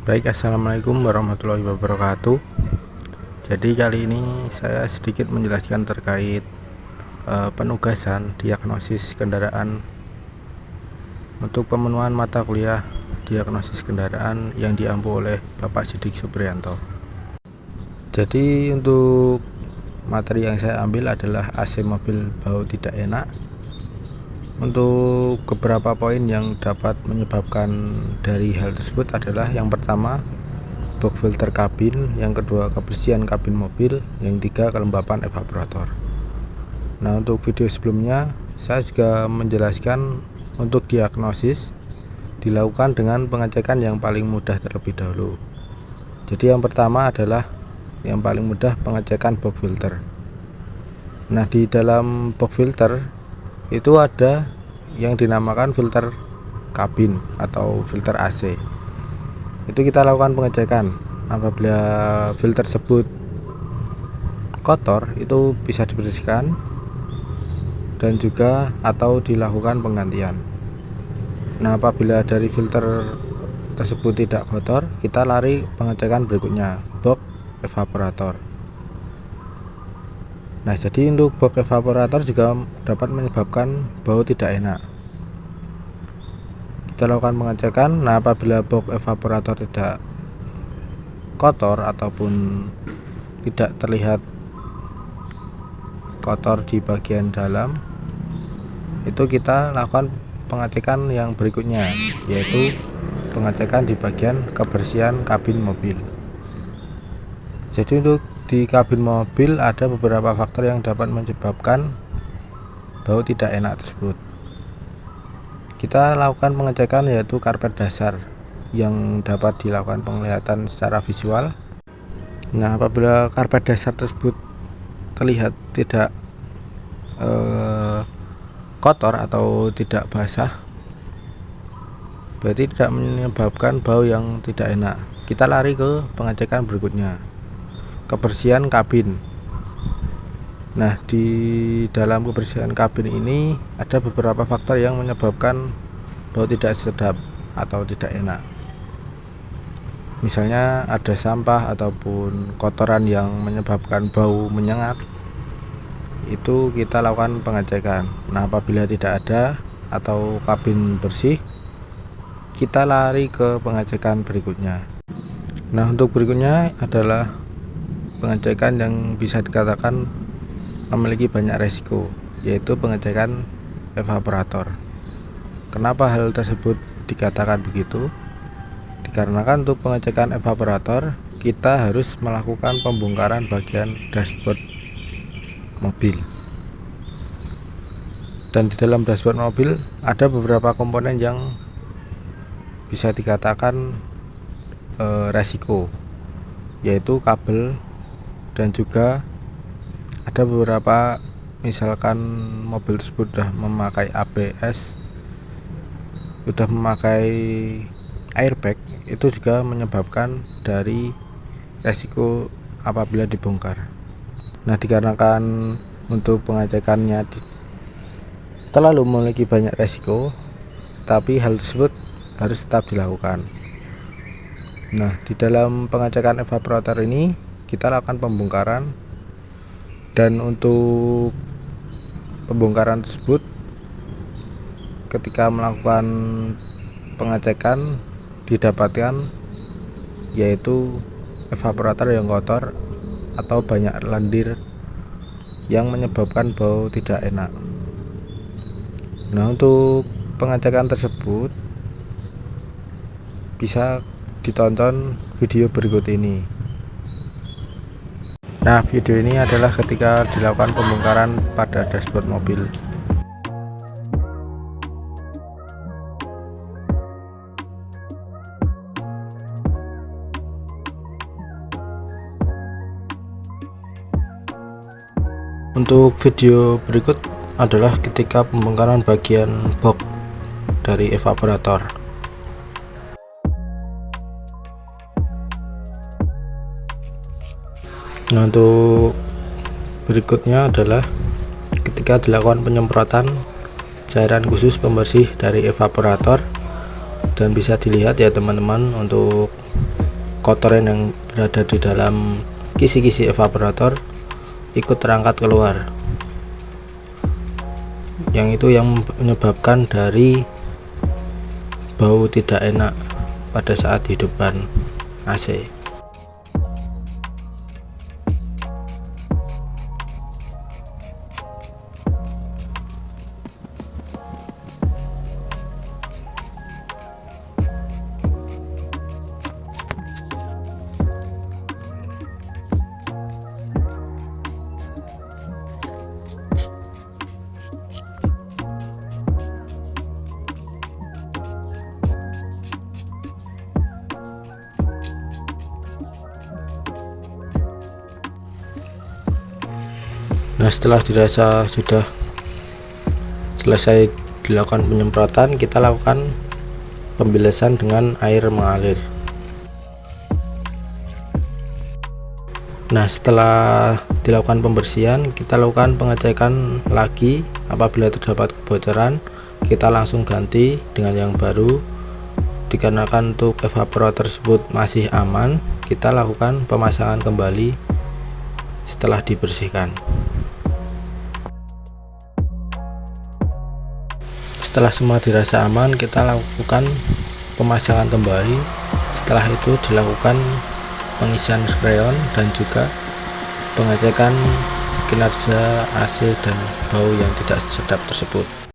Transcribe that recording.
Baik, assalamualaikum warahmatullahi wabarakatuh. Jadi kali ini saya sedikit menjelaskan terkait penugasan diagnosis kendaraan untuk pemenuhan mata kuliah diagnosis kendaraan yang diampu oleh Bapak Sidik Supriyanto. Jadi untuk materi yang saya ambil adalah AC mobil bau tidak enak. Untuk beberapa poin yang dapat menyebabkan dari hal tersebut adalah yang pertama, box filter kabin, yang kedua kebersihan kabin mobil, yang ketiga kelembapan evaporator. Nah, untuk video sebelumnya saya juga menjelaskan untuk diagnosis dilakukan dengan pengecekan yang paling mudah terlebih dahulu. Jadi yang pertama adalah yang paling mudah pengecekan box filter. Nah, di dalam box filter itu ada yang dinamakan filter kabin atau filter AC. Itu kita lakukan pengecekan. Apabila filter tersebut kotor, itu bisa dibersihkan dan juga atau dilakukan penggantian. Nah, apabila dari filter tersebut tidak kotor, kita lari pengecekan berikutnya, box evaporator. Nah, jadi untuk box evaporator juga dapat menyebabkan bau tidak enak. Kita lakukan pengecekan. Nah, apabila box evaporator tidak kotor ataupun tidak terlihat kotor di bagian dalam, itu kita lakukan pengecekan yang berikutnya, yaitu pengecekan di bagian kebersihan kabin mobil. Jadi untuk di kabin mobil ada beberapa faktor yang dapat menyebabkan bau tidak enak tersebut. Kita lakukan pengecekan yaitu karpet dasar yang dapat dilakukan penglihatan secara visual. Nah, apabila karpet dasar tersebut terlihat tidak kotor atau tidak basah, berarti tidak menyebabkan bau yang tidak enak. Kita lari ke pengecekan berikutnya, kebersihan kabin. Nah, di dalam kebersihan kabin ini ada beberapa faktor yang menyebabkan bau tidak sedap atau tidak enak. Misalnya ada sampah ataupun kotoran yang menyebabkan bau menyengat. Itu kita lakukan pengecekan. Nah, apabila tidak ada atau kabin bersih, kita lari ke pengecekan berikutnya. Nah, untuk berikutnya adalah pengecekan yang bisa dikatakan memiliki banyak resiko, yaitu pengecekan evaporator. Kenapa hal tersebut dikatakan begitu? Dikarenakan untuk pengecekan evaporator kita harus melakukan pembongkaran bagian dashboard mobil. Dan di dalam dashboard mobil ada beberapa komponen yang bisa dikatakan resiko, yaitu kabel dan juga ada beberapa, misalkan mobil tersebut sudah memakai ABS, sudah memakai airbag, itu juga menyebabkan dari resiko apabila dibongkar. Nah, dikarenakan untuk pengecekannya terlalu memiliki banyak resiko, tapi hal tersebut harus tetap dilakukan. Nah, di dalam pengecekan evaporator ini kita lakukan pembongkaran, dan untuk pembongkaran tersebut ketika melakukan pengecekan didapatkan yaitu evaporator yang kotor atau banyak lendir yang menyebabkan bau tidak enak. Nah, untuk pengecekan tersebut bisa ditonton video berikut ini. Nah, video ini adalah ketika dilakukan pembongkaran pada dashboard mobil. Untuk video berikut adalah ketika pembongkaran bagian box dari evaporator. Nah, untuk berikutnya adalah ketika dilakukan penyemprotan cairan khusus pembersih dari evaporator, dan bisa dilihat ya teman-teman untuk kotoran yang berada di dalam kisi-kisi evaporator ikut terangkat keluar, yang itu yang menyebabkan dari bau tidak enak pada saat hidupkan AC. Nah, setelah dirasa sudah selesai dilakukan penyemprotan, kita lakukan pembilasan dengan air mengalir. Nah, setelah dilakukan pembersihan, kita lakukan pengecekan lagi. Apabila terdapat kebocoran, kita langsung ganti dengan yang baru. Dikarenakan untuk evaporator tersebut masih aman, kita lakukan pemasangan kembali setelah dibersihkan. Setelah semua dirasa aman, kita lakukan pemasangan kembali. Setelah itu dilakukan pengisian freon dan juga pengecekan kinerja AC dan bau yang tidak sedap tersebut.